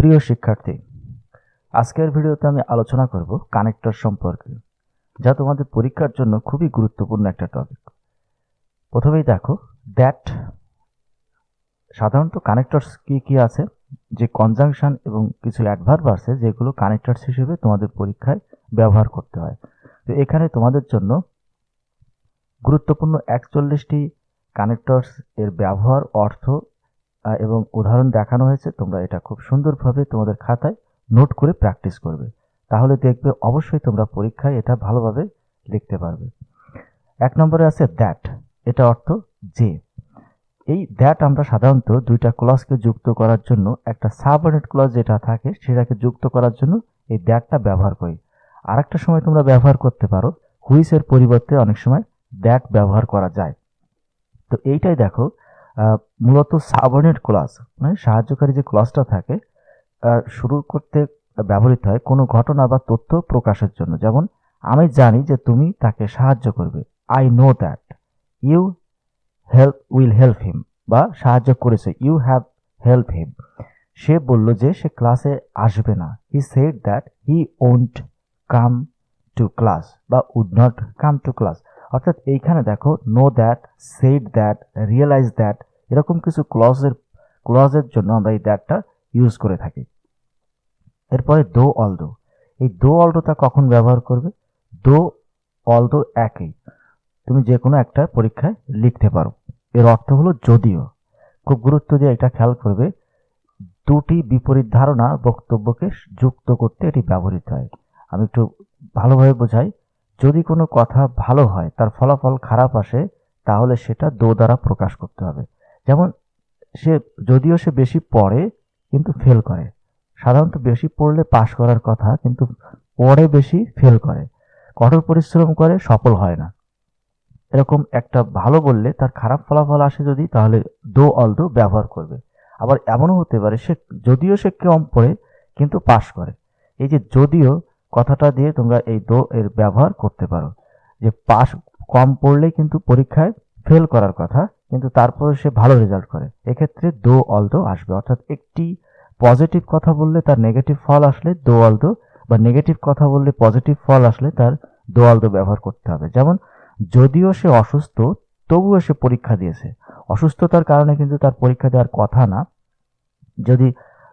প্রিয় শিক্ষার্থী, আজকের ভিডিওতে আমি আলোচনা করব কানেক্টর সম্পর্কে, যা তোমাদের পরীক্ষার জন্য খুবই গুরুত্বপূর্ণ একটা টপিক। প্রথমেই দেখো দ্যাট। সাধারণত কানেক্টরস কি কি আছে, যে কনজাংশন এবং কিছু অ্যাডভার্ব আছে যেগুলো কানেক্টরস হিসেবে তোমাদের পরীক্ষায় ব্যবহার করতে হয়। তো এখানে তোমাদের জন্য গুরুত্বপূর্ণ 41টি কানেক্টরস এর ব্যবহার, অর্থ এবং উদাহরণ দেখানো হয়েছে। তোমরা এটা খুব সুন্দরভাবে তোমাদের খাতায় নোট করে প্র্যাকটিস করবে, তাহলে দেখবে অবশ্যই তোমরা পরীক্ষায় এটা ভালোভাবে লিখতে পারবে। 1 নম্বরে আছে দ্যাট। এটা অর্থ যে। এই দ্যাট আমরা সাধারণত দুইটা ক্লজকে যুক্ত করার জন্য, একটা সাবঅর্ডিনেট ক্লজ যেটা থাকে সেটাকে যুক্ত করার জন্য এই দ্যাটটা ব্যবহার করি। আরেকটা সময় তোমরা ব্যবহার করতে পারো হুইচ এর পরিবর্তে অনেক সময় দ্যাট ব্যবহার করা যায়। তো এইটাই দেখো মূলত সাবঅর্ডিনেট ক্লজ মানে সাহায্যকারী যে ক্লজটা থাকে শুরু করতে ব্যবহৃত হয় কোনো ঘটনা বা তথ্য প্রকাশের জন্য। যেমন আমি জানি যে তুমি তাকে সাহায্য করবে, I know that you will help him, বা সাহায্য করেছে, ইউ হ্যাভ হেল্প হিম। সে বলল যে সে ক্লাসে আসবে না, he said that he won't come to class বা would not come to class. অর্থাৎ এইখানে দেখো know that, said that, realise that, এরকম কিছু ক্লজের জন্য আমরা এই দ্যাটটা ইউজ করে থাকি। এরপরে দো অলদো। এই দো অলদোটা কখন ব্যবহার করবে? দো অলদো একই, তুমি যে কোনো একটা পরীক্ষায় লিখতে পারো। এর অর্থ হলো যদিও। খুব গুরুত্ব দিয়ে এটা খেয়াল করবে, দুটি বিপরীত ধারণা বক্তব্যকে যুক্ত করতে এটি ব্যবহৃত হয়। আমি একটু ভালোভাবে বোঝাই। যদি কোনো কথা ভালো হয়, তার ফলাফল খারাপ আসে, তাহলে সেটা দো দ্বারা প্রকাশ করতে হবে। যেমন যদিও সে বেশি পড়ে কিন্তু ফেল করে। সাধারণত বেশি পড়লে পাশ করার কথা, কিন্তু পড়ে বেশি ফেল করে। কঠোর পরিশ্রম করে সফল হয় না। এরকম একটা ভালো বললে তার খারাপ ফলাফল আসে যদি, তাহলে দো অলদো ব্যবহার করবে। আবার এমনও হতে পারে যদিও সে কম পড়ে কিন্তু পাশ করে। এই যে যদিও কথাটা দিয়ে তোমরা এই দো এর ব্যবহার করতে পারো, যে পাশ কম পড়লে কিন্তু পরীক্ষায় ফেল করার কথা, কিন্তু তারপরে সে ভালো রেজাল্ট করে, এক্ষেত্রে দো অলদো আসবে। অর্থাৎ একটি পজিটিভ কথা বললে তার নেগেটিভ ফল আসলে দো অলদো, বা নেগেটিভ কথা বললে পজিটিভ ফল আসলে তার দো অলদো ব্যবহার করতে হবে। যেমন যদিও সে অসুস্থ তবুও সে পরীক্ষা দিয়েছে। অসুস্থতার কারণে কিন্তু তার পরীক্ষা দেওয়ার কথা না।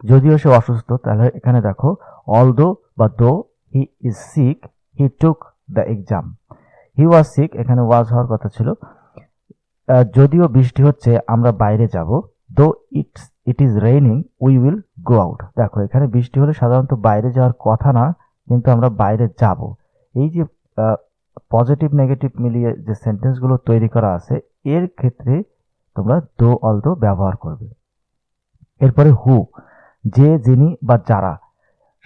যদিও সে অসুস্থ, তাহলে এখানে দেখো অলদো বা though he is sick he took the exam. He was sick, এখানে ওয়াজ হওয়ার কথা ছিল। যদিও বৃষ্টি হচ্ছে আমরা বাইরে যাব, দো it is raining we will go out. দেখো এখানে বৃষ্টি হলে সাধারণত বাইরে যাওয়ার কথা না, কিন্তু আমরা বাইরে যাব। এই যে পজিটিভ নেগেটিভ মিলিয়ে যে সেন্টেন্সগুলো তৈরি করা আছে, এর ক্ষেত্রে তোমরা দো অলদো ব্যবহার করবে। এরপরে হু, যে, যিনি বা যারা।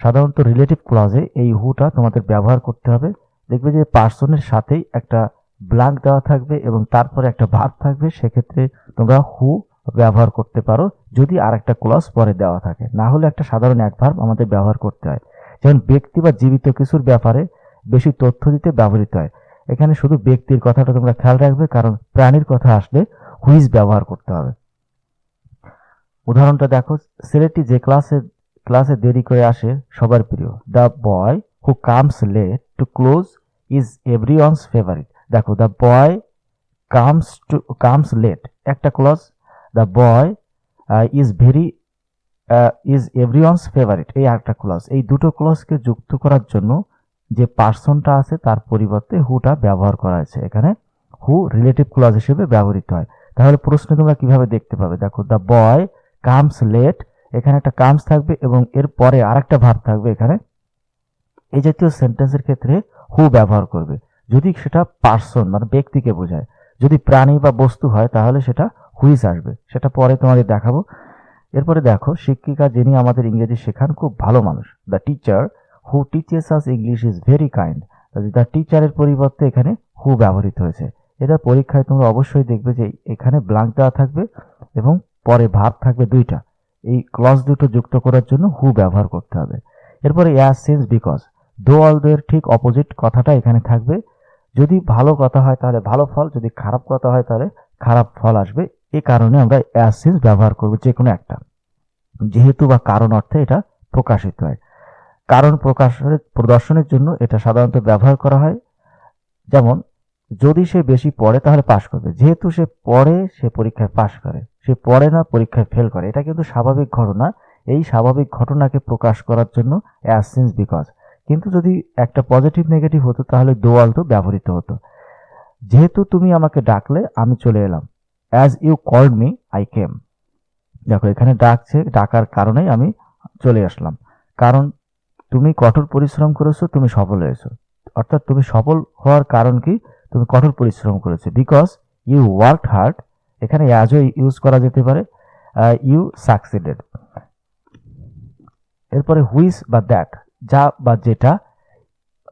সাধারণত রিলেটিভ ক্লজে এই হুটা তোমাদের ব্যবহার করতে হবে। দেখবে যে পার্সনের সাথেই একটা ব্ল্যাঙ্ক দেওয়া থাকবে এবং তারপরে একটা ভার্ব থাকবে। সেক্ষেত্রে তোমরা হু ব্যবহার করতে পারো যদি আর একটা ক্লজ পরে দেওয়া থাকে, না হলে একটা সাধারণ অ্যাডভার্ব আমাদের ব্যবহার করতে হয়। যেমন ব্যক্তি বা জীবিত কিছুর ব্যাপারে বেশি তথ্য দিতে ব্যবহৃত হয়। এখানে শুধু ব্যক্তির কথাটা তোমরা খেয়াল রাখবে, কারণ প্রাণীর কথা আসলে হুইজ ব্যবহার করতে হবে। উদাহরণটা দেখো, ছেলেটি যে ক্লাসে দেরি করে আসে সবার প্রিয়। The boy who comes late to close is everyone's favourite. দেখো দ্য বয় কামস লেট একটা clause, the boy is everyone's favourite এই একটা ক্লজ। এই দুটো ক্লজকে যুক্ত করার জন্য যে পার্সনটা আছে তার পরিবর্তে হুটা ব্যবহার করা হয়েছে। এখানে হু রিলেটিভ ক্লজ হিসেবে ব্যবহৃত হয়। তাহলে প্রশ্নে তোমরা কিভাবে দেখতে পাবে? দেখো দ্য বয় কামস লেট, এখানে একটা কামস থাকবে এবং এর পরে আরেকটা ভার্ব থাকবে। এখানে এই জাতীয় সেন্টেন্সের ক্ষেত্রে হু ব্যবহার করবে যদি সেটা পার্সন মানে ব্যক্তিকে বোঝায়। যদি প্রাণী বা বস্তু হয় তাহলে সেটা হুইজ আসবে, সেটা পরে তোমাদের দেখাবো। এরপরে দেখো, শিক্ষিকা যিনি আমাদের ইংরেজি শেখান খুব ভালো মানুষ। The teacher who teaches us English is very kind. The টিচারের পরিবর্তে এখানে হু ব্যবহৃত হয়েছে। এটা পরীক্ষায় তোমরা অবশ্যই দেখবে যে এখানে ব্ল্যাঙ্ক দেওয়া থাকবে এবং পরে ভার্ব থাকবে দুইটা। এই ক্লজ দুটো যুক্ত করার জন্য হু ব্যবহার করতে হবে। এরপরে অ্যাজ, সিন্স, বিকজ। দো অলদো এর ঠিক অপোজিট কথাটা এখানে থাকবে। যদি ভালো কথা হয় তাহলে ভালো ফল, যদি খারাপ কথা হয় তাহলে খারাপ ফল আসবে। এই কারণে আমরা অ্যাজ, সিন্স ব্যবহার করব যে কোনো একটা, যেহেতু বা কারণ অর্থে এটা প্রকাশিত হয়। কারণ প্রদর্শনের জন্য এটা সাধারণত ব্যবহার করা হয়। যেমন যদি সে বেশি পড়ে তাহলে পাশ করবে, যেহেতু সে পড়ে সে পরীক্ষায় পাশ করে, সে পড়ে না পরীক্ষায় ফেল করে। এটা কিন্তু স্বাভাবিক ঘটনা। এই স্বাভাবিক ঘটনাকে প্রকাশ করার জন্য অ্যাজ, সিন্স, বিকজ। কিন্তু যদি একটা পজিটিভ নেগেটিভ হতো তাহলে দো অলতো ব্যবহৃত হতো। যেহেতু তুমি আমাকে ডাকলে আমি চলে এলাম, as you called me I came. দেখো এখানে ডাকার কারণেই আমি চলে আসলাম। কারণ তুমি কঠোর পরিশ্রম করেছো, তুমি সফল হয়েছো। অর্থাৎ তুমি সফল হওয়ার কারণ কি? তুমি কঠোর পরিশ্রম করেছো, বিকজ ইউ ওয়ার্কড হার্ড। এখানে অ্যাজও ইউজ করা যেতে পারে, ইউ সাকসিডেড। এরপরে হুইচ বা দ্যাট, যা বা যেটা।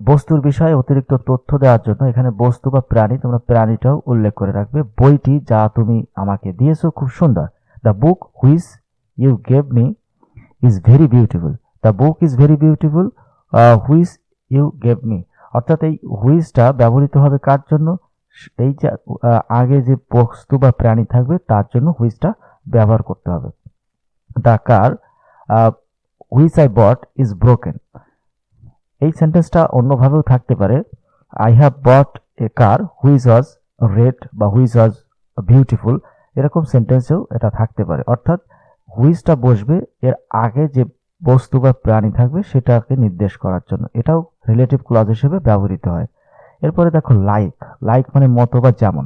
বস্তুর বিষয়ে অতিরিক্ত তথ্য দেওয়ার জন্য এখানে বস্তু বা প্রাণী, তোমরা প্রাণীটাও উল্লেখ করে রাখবে। বইটি যা তুমি আমাকে দিয়েছো খুব সুন্দর। The book which you gave me is very beautiful. The book is very beautiful which you gave me. অর্থাৎ এই হুইচটা ব্যবহৃত হবে কার জন্য? এই যে আগে যে বস্তু বা প্রাণী থাকবে তার জন্য হুইচটা ব্যবহার করতে হবে। The car which I bought is broken. এই সেন্টেন্সটা অন্যভাবেও থাকতে পারে। I have bought A car which was red বা হুইচ ওয়াজ বিউটিফুল। এরকম সেন্টেন্সেও এটা থাকতে পারে। অর্থাৎ হুইচটা বসবে এর আগে যে বস্তু বা প্রাণী থাকবে সেটাকে নির্দেশ করার জন্য। এটাও রিলেটিভ ক্লজ হিসেবে ব্যবহৃত হয়। এরপরে দেখো লাইক। লাইক মানে মতো বা যেমন।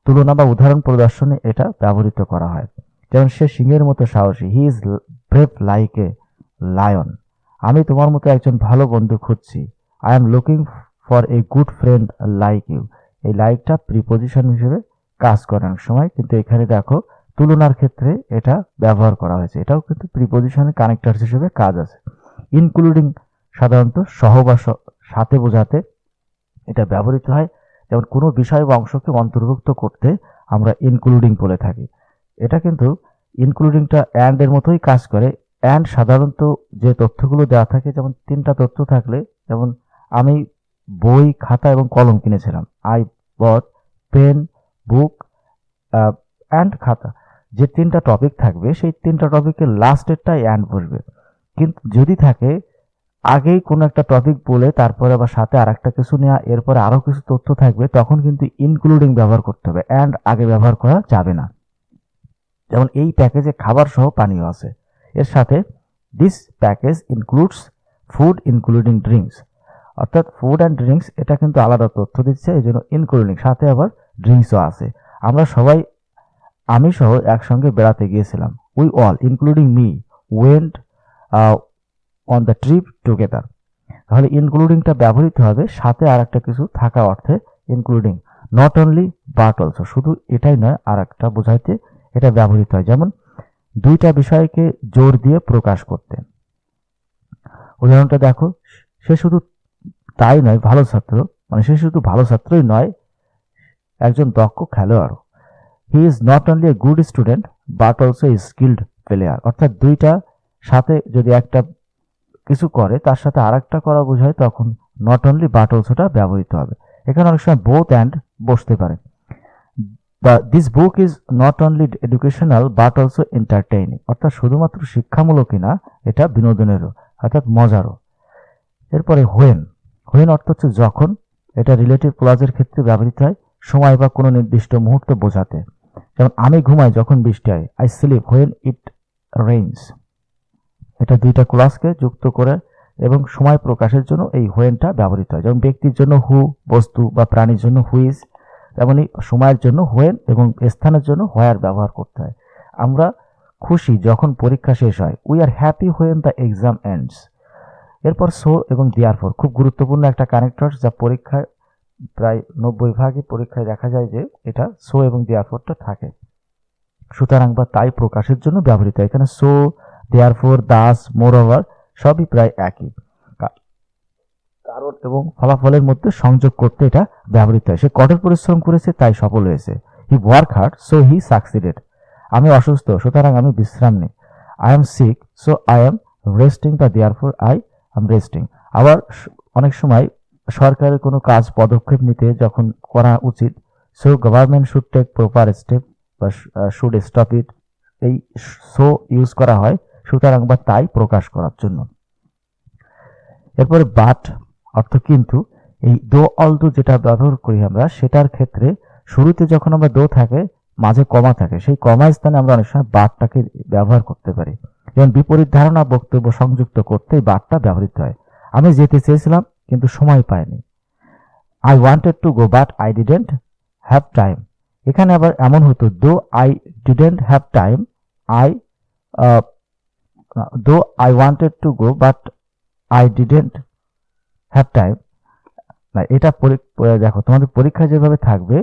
তুলনা বা উদাহরণ প্রদর্শনে এটা ব্যবহৃত করা হয়। যেমন সে সিংহের মতো সাহসী, he is brave like a lion. আমি তোমার মতো একজন ভালো বন্ধু খুঁজছি, I am looking for a good friend like you. এই লাইকটা প্রিপোজিশন হিসেবে কাজ করে অনেক সময়, কিন্তু এখানে দেখো তুলনার ক্ষেত্রে এটা ব্যবহার করা হয়েছে। এটাও কিন্তু প্রিপোজিশনের কানেক্টরস হিসেবে কাজ আছে। ইনক্লুডিং সাধারণত সহ বা সাথে বোঝাতে এটা ব্যবহৃত হয়। যেমন কোনো বিষয় বা অংশকে অন্তর্ভুক্ত করতে আমরা ইনক্লুডিং বলে থাকি। এটা কিন্তু ইনক্লুডিংটা অ্যান্ড এর মতোই কাজ করে। অ্যান্ড সাধারণত যে তথ্যগুলো দেওয়া থাকে, যেমন 3টা তথ্য থাকলে, যেমন আমি বই, খাতা এবং কলম কিনেছিলাম, I bought pen, book and খাতা। যে 3টা টপিক থাকবে সেই 3টা টপিকের লাস্টেরটাই অ্যান্ড বসবে। কিন্তু যদি থাকে আগেই কোনো একটা টপিক বলে তারপরে আবার সাথে আর একটা কিছু নেওয়া, এরপরে আরো কিছু তথ্য থাকবে, তখন কিন্তু ইনক্লুডিং ব্যবহার করতে হবে, অ্যান্ড আগে ব্যবহার করা যাবে না। যেমন এই প্যাকেজে খাবার সহ পানীয় আছে, এর সাথে this package includes food including drinks. অর্থাৎ ফুড অ্যান্ড ড্রিঙ্কস এটা কিন্তু আলাদা তথ্য দিচ্ছে, এই জন্য ইনক্লুডিং, সাথে আবার ড্রিঙ্কসও আছে। আমরা সবাই, আমি সহ একসঙ্গে বেড়াতে গিয়েছিলাম, we all including me went on the trip together. তাহলে ইনক্লুডিংটা ব্যবহৃত হবে সাথে আর একটা কিছু থাকা অর্থে including. Not only but also, শুধু এটাই নয় আর একটা বোঝাইতে এটা ব্যবহৃত হয়। যেমন 2টা বিষয়কে জোর দিয়ে প্রকাশ করতে। উদাহরণটা দেখো, সে শুধু তাই নয় ভালো ছাত্র, মানে সে শুধু ভালো ছাত্রই নয়, একজন দক্ষ খেলোয়াড়। He is not only a good student but also a skilled player. অর্থাৎ 2টা সাথে যদি একটা কিছু করে তার সাথে আর একটা করা বোঝায়, তখন নট অনলি বাট অলসোটা ব্যবহৃত হবে। এখানে অনেক সময় বোথ অ্যান্ড বসতে পারে। This book is not only educational but also entertaining. অর্থাৎ শুধুমাত্র শিক্ষামূলকই না, এটা বিনোদনেরও, অর্থাৎ মজারও। এরপরে হোয়েন। হোয়েন অর্থ হচ্ছে যখন। এটা রিলেটিভ ক্লজের ক্ষেত্রে ব্যবহৃত হয় সময় বা কোনো নির্দিষ্ট মুহূর্ত বোঝাতে। যেমন আমি ঘুমাই যখন বৃষ্টি হয়, I sleep when it rains. এটা 2টা ক্লজকে যুক্ত করে এবং সময় প্রকাশের জন্য এই হোয়েনটা ব্যবহৃত হয়। যেমন ব্যক্তির জন্য হু, বস্তু বা প্রাণীর জন্য হুইজ, তেমনি সময়ের জন্য হোয়েন এবং স্থানের জন্য হোয়ার ব্যবহার করতে হয়। আমরা খুশি যখন পরীক্ষা শেষ হয়, we are happy when the exam ends. এরপর সো এবং দেয়ারফর, খুব গুরুত্বপূর্ণ একটা কানেক্টর, যা পরীক্ষায় প্রায় 90 ভাগই পরীক্ষায় দেখা যায় যে এটা সো এবং দেয়ারফরটা থাকে। সুতরাং বা তাই প্রকাশের জন্য ব্যবহৃত হয়। এখানে সো, দেয়ারফর, দাস, মোরওভার সবই প্রায় একই। কারণ এবং ফলাফলের মধ্যে সংযোগ করতে এটা ব্যবহৃত হয়। সে কঠোর পরিশ্রম করেছে তাই সফল হয়েছে। He work hard so he succeeded. আমি অসুস্থ সুতরাং আমি বিশ্রাম নিই। I am sick so I am resting বা দেয়ারফর আই এম রেস্টিং। আবার অনেক সময় সরকারের কোনো কাজ পদক্ষেপ নিতে যখন করা উচিত, so government should take proper step বা শুড স্টপ ইট, এই সো ইউজ করা হয় সুতরাং বা তাই প্রকাশ করার জন্য। এরপরে বাট অর্থ কিন্তু, এই দো অলদো যেটা ব্যবহার করি আমরা সেটার ক্ষেত্রে শুরুতে যখন আমরা দো থাকে মাঝে কমা থাকে, সেই কমা স্থানে আমরা অনেক সময় বাটটাকে ব্যবহার করতে পারি। যেমন বিপরীত ধারণা বক্তব্য সংযুক্ত করতে এই বাটটা ব্যবহৃত হয়। আমি যেতে চেয়েছিলাম কিন্তু সময় পাইনি। I wanted to go but I didn't have time. এখানে আবার এমন হতো, though I didn't have time, I though I wanted to go but I didn't have time. না, এটা দেখো তোমাদের পরীক্ষায় যেভাবে থাকবে,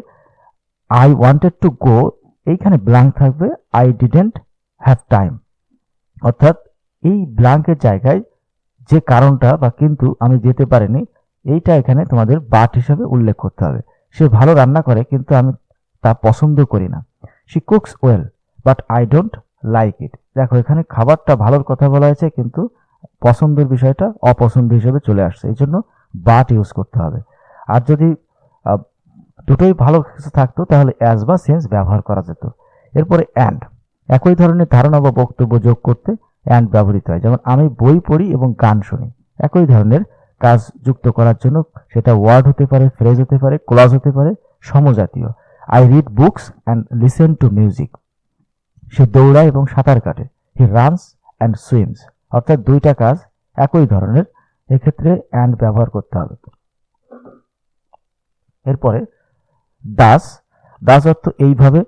আই ওয়ান্টেড টু গো, এইখানে ব্ল্যাঙ্ক থাকবে, আই ডিডেন্ট হ্যাভ টাইম। অর্থাৎ এই ব্ল্যাঙ্কের জায়গায় যে কারণটা বা কিন্তু আমি যেতে পারিনি, এইটা এখানে তোমাদের বাট হিসাবে উল্লেখ করতে হবে। সে ভালো রান্না করে কিন্তু আমি তা পছন্দ করি না। She cooks well but I don't like it. দেখো এখানে খাবারটা ভালোর কথা বলা হয়েছে কিন্তু পছন্দের বিষয়টা অপছন্দ হিসেবে চলে আসছে, এই জন্য বাট ইউজ করতে হবে। আর যদি দুটোই ভালো কিছু থাকতো তাহলে অ্যাজ বা সিন্স ব্যবহার করা যেত। এরপরে অ্যান্ড, একই ধরনের ধারণা বা বক্তব্য যোগ করতে অ্যান্ড ব্যবহৃত হয়। যেমন আমি বই পড়ি এবং গান শুনি, একই ধরনের কাজ যুক্ত করার জন্য সেটা ওয়ার্ড হতে পারে, ফ্রেজ হতে পারে, ক্লজ হতে পারে, সমজাতীয়। I read books and listen to music. সে দৌড়ায় এবং সাঁতার কাটে। He runs and swims. অর্থাৎ দুইটা কাজ একই ধরনের, এক্ষেত্রে অ্যান্ড ব্যবহার করতে হবে। এরপরে দাস, দাস অর্থ এইভাবে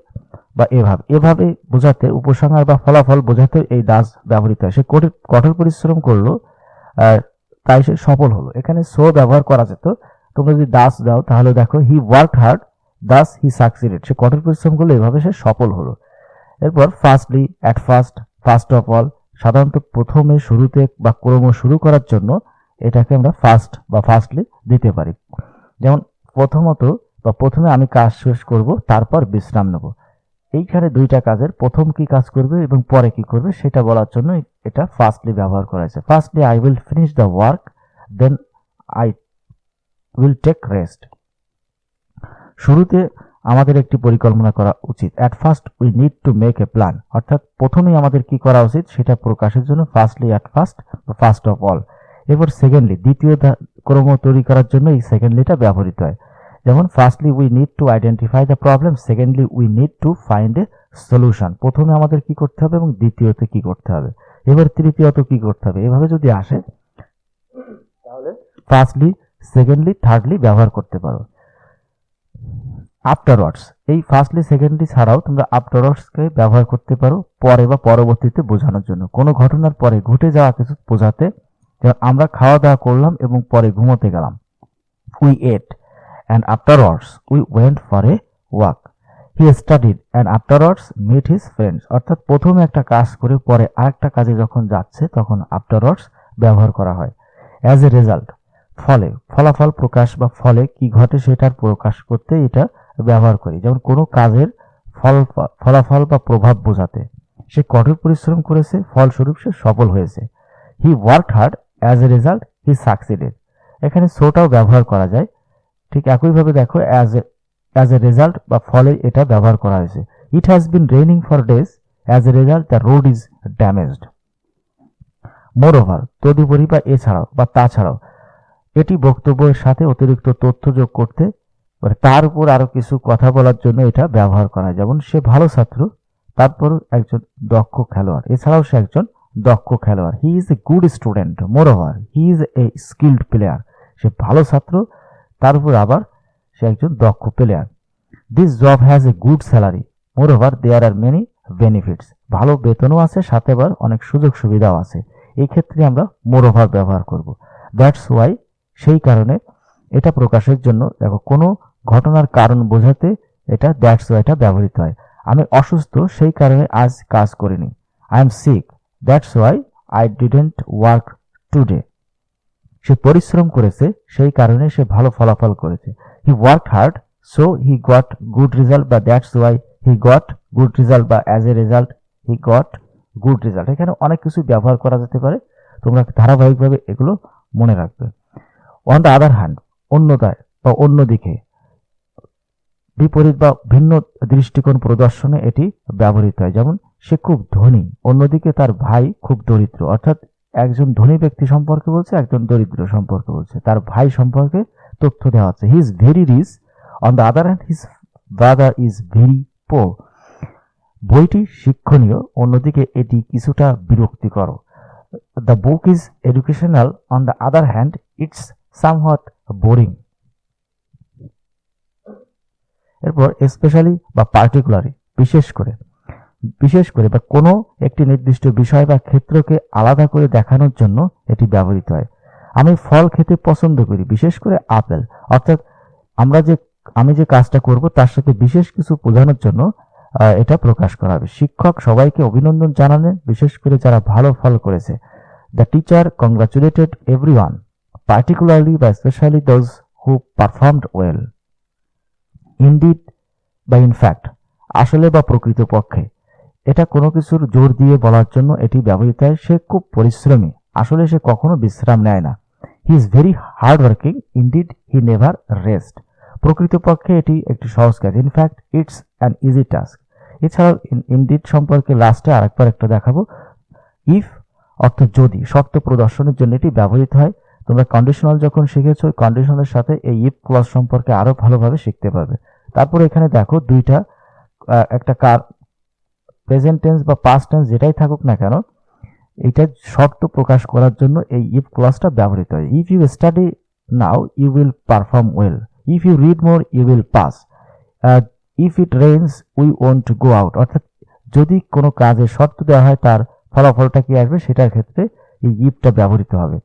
বা এভাবে, এভাবে বোঝাতে, উপসংহার বা ফলাফল বোঝাতে এই দাস ব্যবহৃত হয়। সে কঠোর পরিশ্রম করলো তাই সে সফল হলো। এখানে সো ব্যবহার করা যেত, তোমরা যদি দাস দাও তাহলে দেখো he worked hard thus he succeeded. সে কঠোর পরিশ্রম করলো, এভাবে সে সফল হলো। এরপর firstly, at first, first of all. সাধারণত প্রথমে, শুরুতে বা ক্রম শুরু করার জন্য এটাকে আমরা ফার্স্ট বা ফার্স্টলি দিতে পারি। যেমন প্রথমত বা প্রথমে আমি কাজ শেষ করব, তারপর বিশ্রাম নেব। এইখানে দুইটা কাজের প্রথম কি কাজ করবে এবং পরে কি করবে সেটা বলার জন্য এটা ফার্স্টলি ব্যবহার করা হয়েছে। Firstly I will finish the work, then I will take rest. শুরুতে আমাদের একটি পরিকল্পনা করা উচিত। At first we need to make a plan. অর্থাৎ প্রথমেই আমাদের কি করা উচিত সেটা প্রকাশের জন্য firstly, at first, first of all. এরপর সেকেন্ডলি, দ্বিতীয় ক্রম তৈরি করার জন্য এই সেকেন্ডলিটা ব্যবহৃত হয়। যেমন firstly we need to identify the problem, secondly we need to find a solution. প্রথমে আমাদের কি করতে হবে এবং দ্বিতীয়তে কি করতে হবে, এবার তৃতীয়ত কি করতে হবে, এভাবে যদি আসে তাহলে ফার্স্টলি, সেকেন্ডলি, থার্ডলি ব্যবহার করতে পারো। আফটারওয়ার্ডস, এই ফার্স্টলি সেকেন্ডলি ছাড়াও তোমরা আফটারওয়ার্ডসকে ব্যবহার করতে পারো পরে বা পরবর্তীতে বোঝানোর জন্য, কোনো ঘটনার পরে ঘটে যাওয়া কিছু বোঝাতে। যেমন আমরা খাওয়া দাওয়া করলাম এবং পরে ঘুমোতে গেলাম, we at and afterwards we went for a walk. He studied and afterwards met his friends. অর্থাৎ প্রথমে একটা কাজ করে পরে আরেকটা কাজে যখন যাচ্ছে তখন afterwards ব্যবহার করা হয়। as a result, ফলে, ফলাফল প্রকাশ বা ফলে কি ঘটে সেটার প্রকাশ করতে এটা ব্যবহার করি। যেমন কোনো কাজের ফলাফল বা প্রভাব বোঝাতে। সে কঠোর পরিশ্রম করেছে, ফলস্বরূপ সে সফল হয়েছে। হি worked hard, as a result he succeeded. এখানে সোটাও ব্যবহার করা যায়। ঠিক একইভাবে দেখো অ্যাজ এ রেজাল্ট বা ফলে এটা ব্যবহার করা হয়েছে। It has been raining for days, as a result the road is damaged. Moreover, তদুপরি বা এছাড়াও বা তাছাড়াও, এটি বক্তব্যের সাথে অতিরিক্ত তথ্য যোগ করতে, তার উপর আরো কিছু কথা বলার জন্য এটা ব্যবহার করা হয়। যেমন সে ভালো ছাত্র, তারপর একজন দক্ষ খেলোয়াড়, এছাড়াও সে একজন দক্ষ খেলোয়াড়। He is a good student, moreover he is a skilled player. সে ভালো ছাত্র, তার উপর আবার সে একজন দক্ষ player. This job has a good salary, moreover there are many benefits. ভালো বেতনও আছে, সাথে আবার অনেক সুযোগ সুবিধাও আছে। এই ক্ষেত্রে আমরা মোরওভার ব্যবহার করব। দ্যাটস ওয়াই, সেই কারণে, এটা প্রকাশের জন্য দেখো কোনো ঘটনার কারণ বোঝাতে এটা দ্যাটস ওয়াইটা ব্যবহৃত হয়। আমি অসুস্থ, সেই কারণে আজ কাজ করিনি। I am sick, that's why I didn't work today. সে পরিশ্রম করেছে, সেই কারণে সে ভালো ফলাফল করেছে। He worked hard, so he got good result, বা that's why he got good result, বা as a result he got good result. এখানে অনেক কিছু ব্যবহার করা যেতে পারে, তোমরা ধারাবাহিকভাবে এগুলো মনে রাখবে। অন দ্য আদার হ্যান্ড, অন্যতায় বা অন্যদিকে, বিপরীত বা ভিন্ন দৃষ্টিকোণ প্রদর্শনে এটি ব্যবহৃত হয়। যেমন সে খুব ধনী, অন্যদিকে তার ভাই খুব দরিদ্র। অর্থাৎ একজন ধনী ব্যক্তি সম্পর্কে বলছে, একজন দরিদ্র সম্পর্কে বলছে, তার ভাই সম্পর্কে তথ্য দেওয়া হচ্ছে। He is very rich, on the other hand his brother is very poor. বইটি শিক্ষণীয়, অন্যদিকে এটি কিছুটা বিরক্তিকর। The book is educational, on the other hand it's somewhat boring. এরপর স্পেশালি বা পার্টিকুলারি, বিশেষ করে বা কোনো একটি নির্দিষ্ট বিষয় বা ক্ষেত্রকে আলাদা করে দেখানোর জন্য এটি ব্যবহৃত হয়। আমি ফল খেতে পছন্দ করি, বিশেষ করে আপেল। অর্থাৎ আমি যে কাজটা করব তার সাথে বিশেষ কিছু বোঝানোর জন্য এটা প্রকাশ করা হবে। শিক্ষক সবাইকে অভিনন্দন জানালেন, বিশেষ করে যারা ভালো ফল করেছে। The teacher congratulated everyone, particularly বা specially those who performed well. Indeed বা ইনফ্যাক্ট, আসলে বা প্রকৃতপক্ষে। এটা কোনো কিছুর জোর দিয়ে বলার জন্য এটি ব্যবহৃত হয়। সে খুব পরিশ্রমী, আসলে সে কখনো বিশ্রাম নেয় না। হি is very hard working, indeed he never rest. প্রকৃতপক্ষে এটি একটি সহজ কাজ, in fact it's an easy task. এছাড়াও ইনডিড সম্পর্কে লাস্টে আরেকবার একটা দেখাবো। ইফ অর্থ যদি, শর্ত প্রদর্শনের জন্য এটি ব্যবহৃত হয়। তোমরা কন্ডিশনাল যখন শিখেছো, কন্ডিশনালের সাথে এই ইফ ক্লজ সম্পর্কে আরো ভালোভাবে শিখতে পারবে। তারপরে এখানে দেখো দুইটা, একটা কার প্রেজেন্ট টেন্স বা পাস্ট টেন্স যেটাই থাকুক না কেন, এটা শর্ত প্রকাশ করার জন্য এই ইফ ক্লজটা ব্যবহৃত হয়। If you study now you will perform well, if you read more you will pass, if it rains we won't go out. অর্থাৎ যদি কোনো কাজে শর্ত দেওয়া হয় তার ফলাফলটা কি আসবে সেটার ক্ষেত্রে এই ইফটা ব্যবহৃত হবে।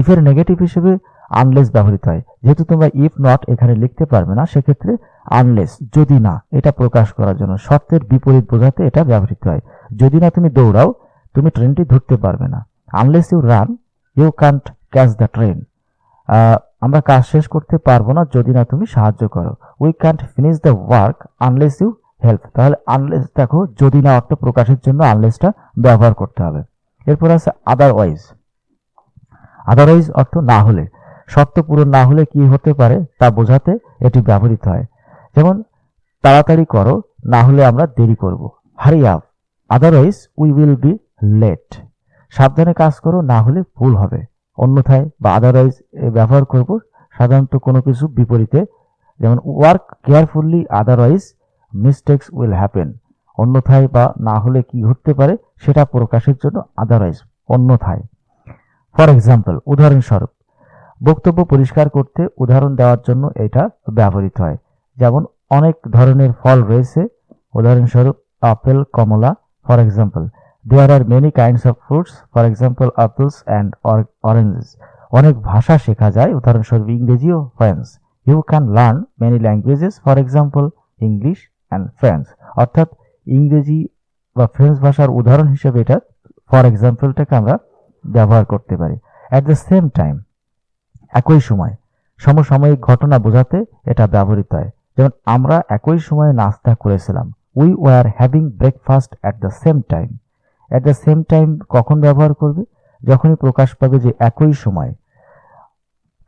ইফের নেগেটিভ হিসেবে আনলেস ব্যবহৃত হয়। যেহেতু তোমরা ইফ নট এখানে লিখতে পারবে না, সেক্ষেত্রে আনলেস, যদি না, এটা প্রকাশ করার জন্য শর্তের বিপরীত বোঝাতে এটা ব্যবহৃত হয়। যদি না তুমি দৌড়াও, তুমি ট্রেনটি ধরতে পারবে না। Unless you run you can't catch the train. আমরা কাজ শেষ করতে পারবো না যদি না তুমি সাহায্য করো। We can't finish the work unless you help. তাহলে আনলেস দেখো, যদি না অর্থ প্রকাশের জন্য আনলেসটা ব্যবহার করতে হবে। এরপর আছে আদারওয়াইজ। আদারওয়াইজ অর্থ না হলে, শর্ত পূরণ না হলে কি হতে পারে তা বোঝাতে এটি ব্যবহৃত হয়। যেমন তাড়াতাড়ি করো, না হলে আমরা দেরি করব। Hurry up, otherwise we will be late. সাবধানে কাজ করো, না হলে ভুল হবে। অন্যথায় বা আদারওয়াইজ ব্যবহার করব সাধারণত কোনো কিছু বিপরীতে, যেমন work carefully otherwise mistakes will happen. অন্যথায় বা না হলে কি ঘটতে পারে সেটা প্রকাশের জন্য আদারওয়াইজ, অন্যথায়। ফর এক্সাম্পল, উদাহরণস্বরূপ, বক্তব্য পরিষ্কার করতে উদাহরণ দেওয়ার জন্য এটা ব্যবহৃত হয়। যেমন অনেক ধরনের ফল রয়েছে, উদাহরণস্বরূপ আপেল, কমলা। For example, there are many kinds of fruits, for example apples and oranges. অনেক ভাষা শেখা যায়, উদাহরণস্বরূপ ইংরেজি ও French. You can learn many languages, for example English and French. অর্থাৎ ইংরেজি বা ফ্রেঞ্চ ভাষার উদাহরণ হিসেবে এটা ফর এক্সাম্পলটাকে আমরা ব্যবহার করতে পারি। অ্যাট দ্য সেম টাইম, একই সময়, সমসাময়িক ঘটনা বোঝাতে এটা ব্যবহৃত হয়। যেমন আমরা একই সময়ে নাস্তা করেছিলাম। We were having breakfast at the same time. At the same time কখন ব্যবহার করবে? যখনই প্রকাশ পাবে যে একই সময়।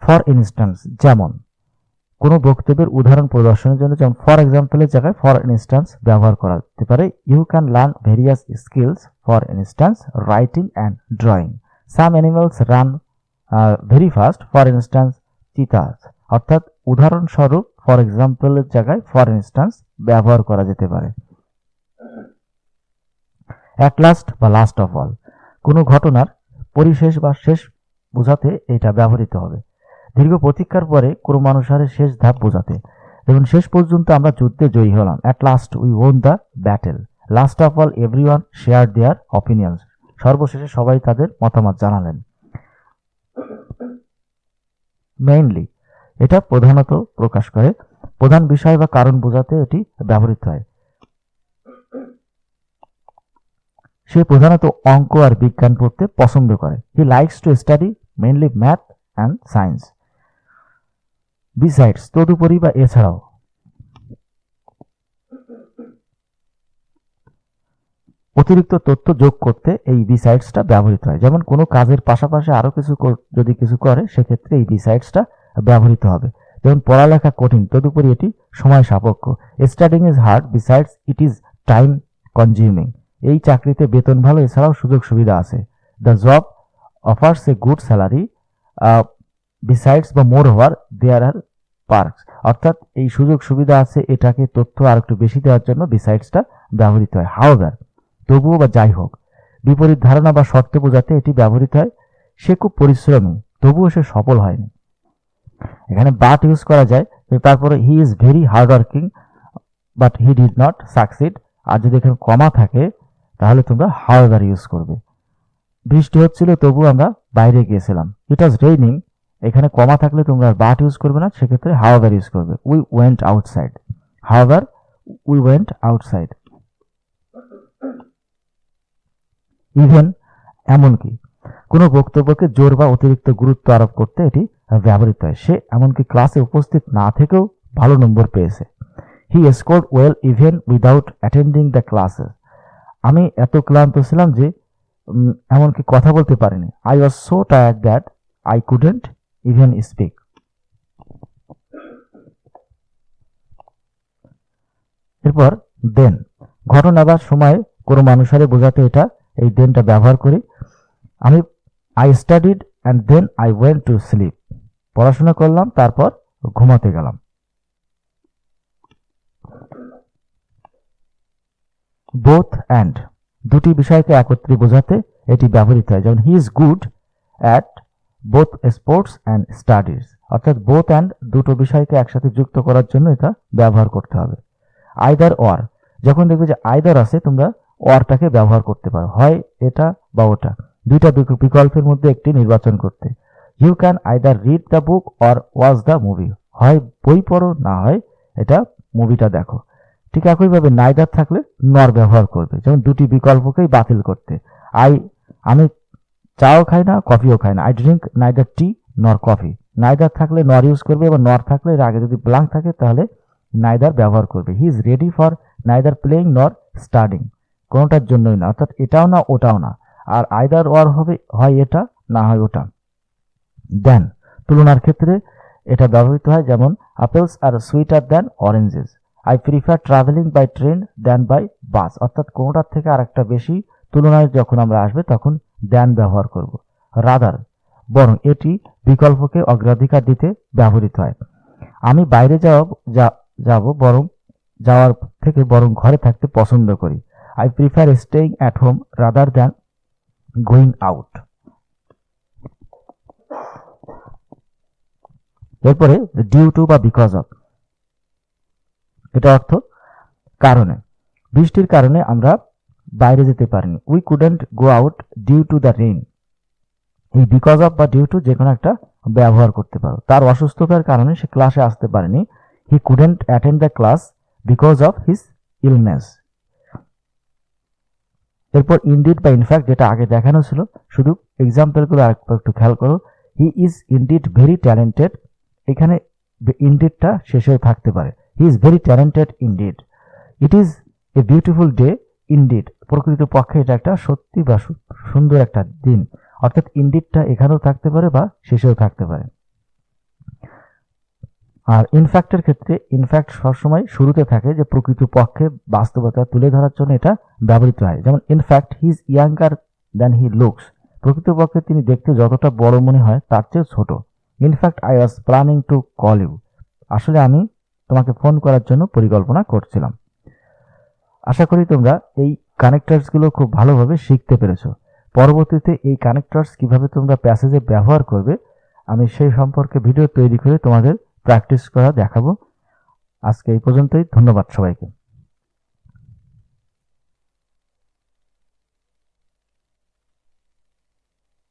ফর ইনস্ট্যান্স, যেমন কোনো বক্তব্যের উদাহরণ প্রদর্শনের জন্য, যেমন ফর এক্সাম্পলের জায়গায় ফর ইনস্ট্যান্স ব্যবহার করা যেতে পারে। You can learn various skills, for instance writing and drawing. Some animals run very fast, for instance cheetahs. অর্থাৎ উদাহরণস্বরূপ ফর এক্সাম্পলের জায়গায় ফর ইনস্ট্যান্স ব্যবহার করা যেতে পারে। অ্যাট লাস্ট বা লাস্ট অফ অল, কোনো ঘটনার পরিশেষ বা শেষ বোঝাতে এটা ব্যবহৃত হবে। দীর্ঘ প্রতীক্ষার পরে ক্রমানুসারে শেষ ধাপ বোঝাতে, যেমন শেষ পর্যন্ত আমরা যুদ্ধে জয়ী হলাম। At last we won the battle. Last of all everyone share there opinions. সর্বশেষে সবাই তাদের মতামত জানালেন। মেইনলি, এটা প্রধানত প্রকাশ করে, প্রধান বিষয় বা কারণ বোঝাতে এটি ব্যবহৃত হয়। সে প্রধানত অঙ্ক আর বিজ্ঞান পড়তে পছন্দ করে। He likes to study mainly math and science. Besides, তদুপরি বা এছাড়াও। অতিরিক্ত তথ্য যোগ করতে এই বিসাইডসটা ব্যবহৃত হয়। যেমন কোনো কাজের পাশাপাশি আরো কিছু যদি কিছু করে সেক্ষেত্রে এই বিসাইডসটা ব্যবহৃত হবে। যেমন পড়ালেখা কঠিন, তদুপরি এটি সময় সাপেক্ষ। Studying is hard, besides it is time consuming. এই চাকরিতে বেতন ভালো, এছাড়াও সুযোগ সুবিধা আছে। The job offers a good salary besides বা মোর ওভার দেয়ার আর পার্কস। অর্থাৎ এই সুযোগ সুবিধা আছে, এটাকে তথ্য আর একটু বেশি দেওয়ার জন্য বিসাইডসটা ব্যবহৃত হয়। হাউএভার, তবুও বা যাই হোক, বিপরীত ধারণা বা শর্ত বোঝাতে এটি ব্যবহৃত হয়। সে খুব পরিশ্রমী, তবুও সে সফল হয়নি। এখানে বাট ইউজ করা যায়। তারপরে he is very hard working but he did not succeed. আর যদি এখানে কমা থাকে তাহলে তোমরা হাউএভার ইউজ করবে। বৃষ্টি হচ্ছিল, তবু আমরা বাইরে গিয়েছিলাম। ইট ওয়াজ রেইনিং, এখানে কমা থাকলে তোমরা বাট ইউজ করবে না, সেক্ষেত্রে হাউএভার ইউজ করবে। We went outside, however we went outside. Even, এমনকি, কোনো বক্তব্যকে জোর বা অতিরিক্ত গুরুত্ব আরোপ করতে এটি ব্যবহৃত হয়। সে এমনকি ক্লাসে উপস্থিত না থেকেও ভালো নম্বর পেয়েছে। He scored well even without attending the classes. আমি এত ক্লান্ত ছিলাম যে এমনকি কথা বলতে পারিনি। I was so tired that I couldn't even speak. এরপর দেন, ঘটনা বা সময় কোনো মানুষের বোঝাতে এটা এই দেনটা ব্যবহার করি। I studied and then I went to sleep. পড়াশোনা করলাম, তারপর ঘুমাতে গেলাম। বোথ অ্যান্ড, দুটি বিষয়কে একত্রে বোঝাতে এটি ব্যবহৃত হয়। যেমন he is good at both sports and studies. অর্থাৎ বোথ অ্যান্ড, দুটো বিষয়কে একসাথে যুক্ত করার জন্য এটা ব্যবহার করতে হবে। আইদার অর, যখন দেখবে যে আইদার আছে তোমরা অরটাকে ব্যবহার করতে পারো, হয় এটা বা ওটা, দুইটা বিকল্পের মধ্যে একটি নির্বাচন করতে। You can either read the book or watch the movie. হয় বই পড়ো, না হয় এটা মুভিটা দেখো। ঠিক একইভাবে নাইদার থাকলে নর ব্যবহার করবে, যেমন দুটি বিকল্পকেই বাতিল করতে। আমি চাও খাই না, কফিও খাই না। আই ড্রিঙ্ক নাইদার টি নর কফি। নাইদার থাকলে নর ইউজ করবে, এবং নর থাকলে এর আগে যদি ব্ল্যাঙ্ক থাকে তাহলে নাইদার ব্যবহার করবে। He is ready for neither playing নর স্টাডিং, কোনোটার জন্যই না, অর্থাৎ এটাও না ওটাও না। আর আইদার ওয়ার হবে, হয় এটা না হয় ওটা। দেন, তুলনার ক্ষেত্রে এটা ব্যবহৃত হয়, যেমন আপেলস আর sweeter than oranges. I prefer travelling by train than by bus. অর্থাৎ কোনোটার থেকে আরেকটা বেশি তুলনায় যখন আমরা আসবে তখন দেন ব্যবহার করব। রাদার, বরং, এটি বিকল্পকে অগ্রাধিকার দিতে ব্যবহৃত হয়। আমি বাইরে যাব বরং যাওয়ার থেকে বরং ঘরে থাকতে পছন্দ করি। I prefer staying at home rather than going out. এরপরে ডিউ টু বা বিকজ অফ, এটা অর্থ কারণে। বৃষ্টির কারণে আমরা বাইরে যেতে পারিনি। We couldn't go out due to the rain. এই বিকজ অফ বা ডিউ টু যে কোনো একটা ব্যবহার করতে পারো। তার অসুস্থতার কারণে সে ক্লাসে আসতে পারেনি। হি couldn't attend the class because of his illness. এরপর ইনডিড বা ইনফ্যাক্ট, যেটা আগে দেখানো ছিল, শুধু এক্সাম্পলগুলো আরেকবার একটু খেয়াল করো। He is indeed very talented, এখানে ইনডিডটা শেষেও থাকতে পারে। হি is very talented indeed. It is a beautiful day indeed, প্রকৃতপক্ষে এটা একটা সত্যি বা সুন্দর একটা দিন। অর্থাৎ ইনডিডটা এখানেও থাকতে পারে বা শেষেও থাকতে পারে। আর ইনফ্যাক্টের ক্ষেত্রে ইনফ্যাক্ট সবসময় শুরুতে থাকে, যে প্রকৃতপক্ষে বাস্তবতা তুলে ধরার জন্য এটা ব্যবহৃত হয়। যেমন in fact he is younger than he looks, প্রকৃতপক্ষে তিনি দেখতে যতটা বড় মনে হয় তার চেয়ে ছোট। In fact I was planning to call you, আসলে আমি তোমাকে ফোন করার জন্য পরিকল্পনা করছিলাম। আশা করি তোমরা এই কানেক্টরসগুলো খুব ভালোভাবে শিখতে পেরেছো। পরবর্তীতে এই কানেক্টরস কিভাবে তোমরা প্যাসেজে ব্যবহার করবে আমি সেই সম্পর্কে ভিডিও তৈরি করে তোমাদের প্র্যাকটিস করা দেখাবো। আজকে এই পর্যন্তই, ধন্যবাদ সবাইকে।